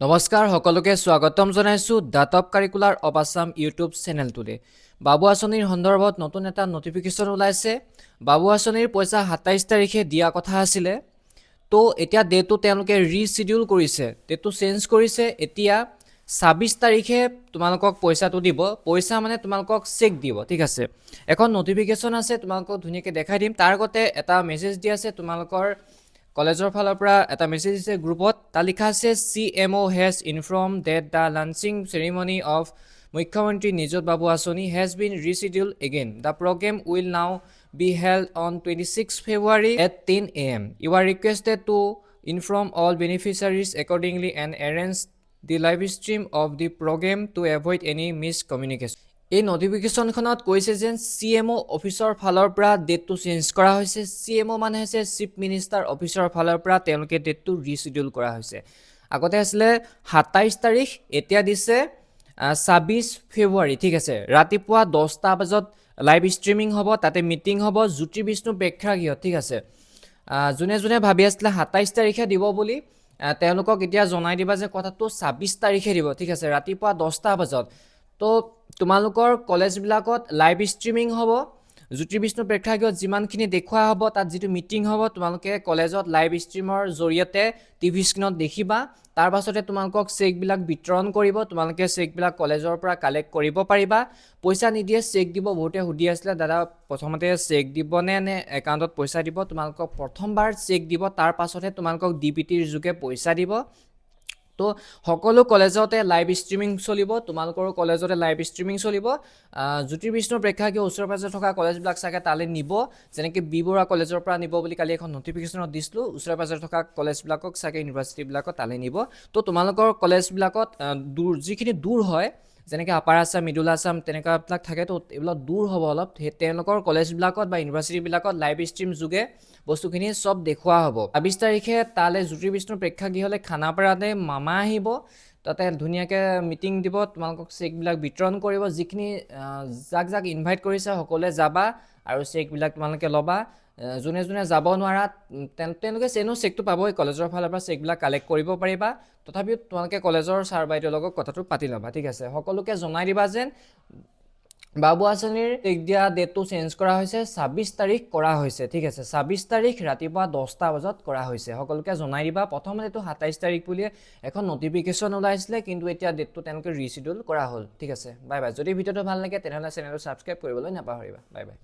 নমস্কাৰ সকলোকে স্বাগতম জনাইছোঁ the top curricular of Assam YouTube চেনেলটোলৈ। বাবু আঁচনিৰ সন্দৰ্ভত নতুন এটা নটিফিকেশ্যন ওলাইছে। বাবু আঁচনিৰ পইচা ২৭ তাৰিখে দিয়া কথা আছিলে, তো এতিয়া ডেটটো তেওঁলোকে ৰিচিডিউল কৰিছে, ডেটটো চেঞ্জ কৰিছে। এতিয়া ২৬ তাৰিখে তোমালোকক পইচাটো দিব। পইচা মানে তোমালোকক চেক দিব, ঠিক আছে। এখন নটিফিকেশ্যন আছে, তোমালোকক ধুনীয়াকৈ দেখাই দিম। তাৰ আগতে এটা মেছেজ দি আছে তোমালোকৰ কলেজৰ ফালৰ পৰা এটা মেছেজ দিছে গ্ৰুপত। তাত লিখা আছে CMO has informed that the launching ceremony of Mukhyamantri Nijut Babu আঁচনি has been rescheduled again. The programme will now be held on 26 February at 10 a.m. You are requested to inform all beneficiaries accordingly and arrange the live stream of the program to avoid any miscommunication. এই নটিফিকেশ্যনখনত কৈছে যে CMO অফিচৰ ফালৰ পৰা ডেটটো change কৰা হৈছে। CMO মানে হৈছে চিফ মিনিষ্টাৰ অফিচৰ ফালৰ পৰা তেওঁলোকে ডেটটো ৰিচিডিউল কৰা হৈছে। আগতে আছিলে ২৭ তাৰিখ, এতিয়া দিছে ২৬ ফেব্ৰুৱাৰী, ঠিক আছে। ৰাতিপুৱা 10টা বজাত লাইভ ষ্ট্ৰিমিং হ'ব, তাতে মিটিং হ'ব জ্যোতি বিষ্ণু প্ৰেক্ষাগৃহত, ঠিক আছে। যোনে যোনে ভাবি আছিলে ২৭ তাৰিখে দিব বুলি, তেওঁলোকক এতিয়া জনাই দিবা যে কথাটো ২৬ তাৰিখে দিব, ঠিক আছে, ৰাতিপুৱা 10টা বজাত। তো তোমালোকৰ কলেজবিলাকত লাইভ ষ্ট্ৰিমিং হ'ব, জ্যোতি বিষ্ণু প্ৰেক্ষাগৃহত যিমানখিনি দেখুওৱা হ'ব, তাত যিটো মিটিং হ'ব তোমালোকে কলেজত লাইভ ষ্ট্ৰিমৰ জৰিয়তে টিভি স্ক্ৰীণত দেখিবা। তাৰ পাছতে তোমালোকক চেকবিলাক বিতৰণ কৰিব, তোমালোকে চেকবিলাক কলেজৰ পৰা কালেক্ট কৰিব পাৰিবা। পইচা নিদিয়ে, চেক দিব। বহুতে সুধি আছিলে দাদা প্ৰথমতে চেক দিবনে নে একাউণ্টত পইচা দিব। তোমালোকক প্ৰথমবাৰ চেক দিব, তাৰ পাছতহে তোমালোকক DBTৰ যোগে পইচা দিব। তো সকলো কলেজতে লাইভ ষ্ট্ৰিমিং চলিব, তোমালোকৰো কলেজতে লাইভ ষ্ট্ৰিমিং চলিব। জ্যোতি বিষ্ণু প্ৰেক্ষাগৃহ ওচৰে পাজৰে থকা কলেজবিলাক চাগে তালৈ নিব, যেনেকৈ বি বৰুৱা কলেজৰ পৰা নিব বুলি কালি এখন নটিফিকেশ্যনত দিছিলোঁ। ওচৰে পাজৰে থকা কলেজবিলাকক চাগে ইউনিভাৰ্চিটিবিলাকত তালৈ নিব। তো তোমালোকৰ কলেজবিলাকত যিখিনি দূৰ হয়, যেনেকৈ আপাৰ আছাম, মিডল আছাম তেনেকুৱাবিলাক থাকে, তো এইবিলাক দূৰ হ'ব অলপ, তেওঁলোকৰ কলেজবিলাকত বা ইউনিভাৰ্চিটিবিলাকত লাইভ ষ্ট্ৰীম যোগে বস্তুখিনি চব দেখুওৱা হ'ব। ২৬ তাৰিখে তালৈ জ্যোতি বিষ্ণু প্ৰেক্ষাগৃহলৈ খানাপাৰাতে মামা আহিব, তাতে ধুনীয়াকৈ মিটিং দিব, তোমালোকক চেকবিলাক বিতৰণ কৰিব। যিখিনি যাক যাক ইনভাইট কৰিছে সকলোৱে যাবা আৰু চেকবিলাক তোমালোকে ল'বা। যোনে যোনে যাব নোৱাৰা তেওঁলোকে চেকটো পাবই, কলেজৰ ফালৰ পৰা চেকবিলাক কালেক্ট কৰিব পাৰিবা। তথাপিও তোমালোকে কলেজৰ ছাৰ বাইদেউৰ লগত কথাটো পাতি ল'বা, ঠিক আছে। সকলোকে জনাই দিবা যেন বাবু আঁচনিৰ চেক দিয়া ডেটটো চেঞ্জ কৰা হৈছে, ২৬ তাৰিখ কৰা হৈছে, ঠিক আছে। ২৬ তাৰিখ ৰাতিপুৱা 10টা বজাত কৰা হৈছে, সকলোকে জনাই দিবা। প্ৰথমতেতো ২৭ তাৰিখ বুলিয়ে এখন নটিফিকেশ্যন ওলাইছিলে, কিন্তু এতিয়া ডেটটো তেওঁলোকে ৰিচিডিউল কৰা হ'ল, ঠিক আছে। Bye bye. যদি ভিডিঅ'টো ভাল লাগে তেনেহ'লে চেনেলটো ছাবস্ক্ৰাইব কৰিবলৈ নাপাহৰিবা। Bye bye.